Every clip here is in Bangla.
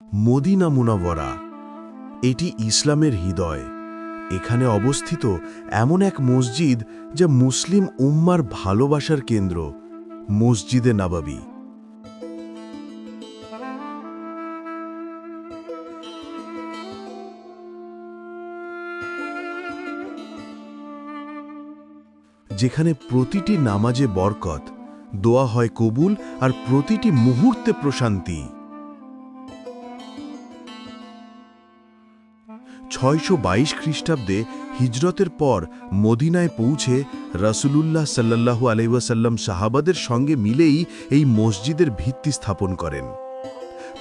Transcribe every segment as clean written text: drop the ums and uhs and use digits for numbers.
মদিনা মুনাওয়ারা, এটি ইসলামের হৃদয়। এখানে অবস্থিত এমন এক মসজিদ যা মুসলিম উম্মার ভালোবাসার কেন্দ্র, মসজিদে নববী। যেখানে প্রতিটি নামাজে বরকত, দোয়া হয় কবুল, আর প্রতিটি মুহূর্তে প্রশান্তি। ৬২২ খ্রিস্টাব্দে হিজরতের পর মদিনায় পৌঁছে রাসূলুল্লাহ সাল্লাল্লাহু আলাইহি ওয়াসাল্লাম সাহাবাদের সঙ্গে মিলেই এই মসজিদের ভিত্তি স্থাপন করেন।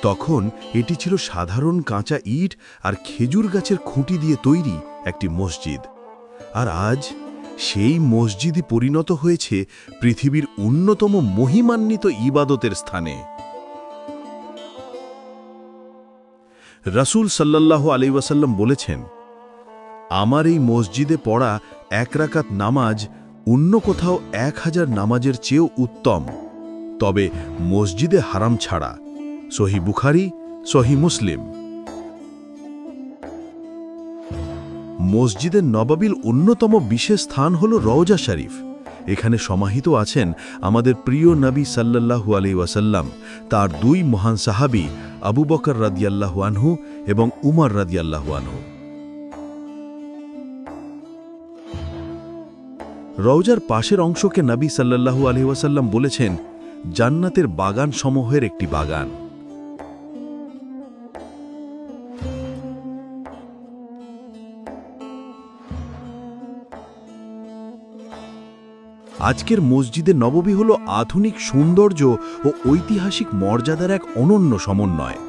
তখন এটি ছিল সাধারণ কাঁচা ইট আর খেজুর গাছের খুঁটি দিয়ে তৈরি একটি মসজিদ। আর আজ সেই মসজিদই পরিণত হয়েছে পৃথিবীর অন্যতম মহিমান্বিত ইবাদতের স্থানে। রাসূল সাল্লাল্লাহু আলাইহি ওয়াসাল্লাম বলেছেন, আমার এই মসজিদে পড়া ১ রাকাত নামাজ অন্য কোথাও ১০০০ নামাজের চেয়েও উত্তম, তবে মসজিদে হারাম ছাড়া। সহিহ বুখারী, সহিহ মুসলিম। মসজিদের নববীর অন্যতম বিশেষ স্থান হল রওজা শরীফ। এখানে সমাহিত আছেন আমাদের প্রিয় নবী সাল্লাল্লাহু আলাইহি ওয়াসাল্লাম, তার ২ মহান সাহাবী আবু বকর রাদিয়াল্লাহু আনহু এবং উমর রাদিয়াল্লাহু আনহু। রওজার পাশের অংশকে নবী সাল্লাল্লাহু আলাইহি ওয়াসাল্লাম বলেছেন জান্নাতের বাগান সমূহের একটি বাগান। আজকের মসজিদে নববী হল আধুনিক সৌন্দর্য ও ঐতিহাসিক মর্যাদার এক অনন্য সমন্বয়।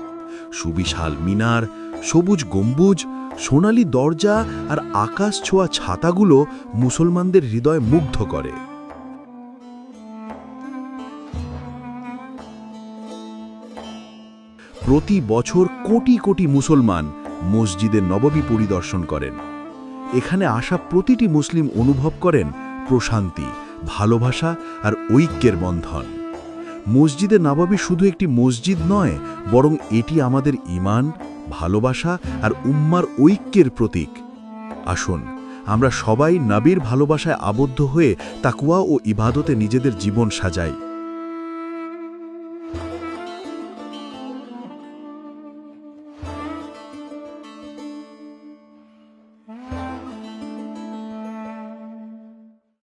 সুবিশাল মিনার, সবুজ গম্বুজ, সোনালী দরজা আর আকাশ ছোঁয়া ছাতাগুলো মুসলমানদের হৃদয় মুগ্ধ করে। প্রতি বছর কোটি কোটি মুসলমান মসজিদে নববী পরিদর্শন করেন। এখানে আসা প্রতিটি মুসলিম অনুভব করেন প্রশান্তি, ভালোবাসা আর ঐক্যের বন্ধন। মসজিদে নববী শুধু একটি মসজিদ নয়, বরং এটি আমাদের ঈমান, ভালোবাসা আর উম্মার ঐক্যের প্রতীক। আসুন আমরা সবাই নবীর ভালোবাসায় আবদ্ধ হয়ে তাকওয়া ও ইবাদতে নিজেদের জীবন সাজাই।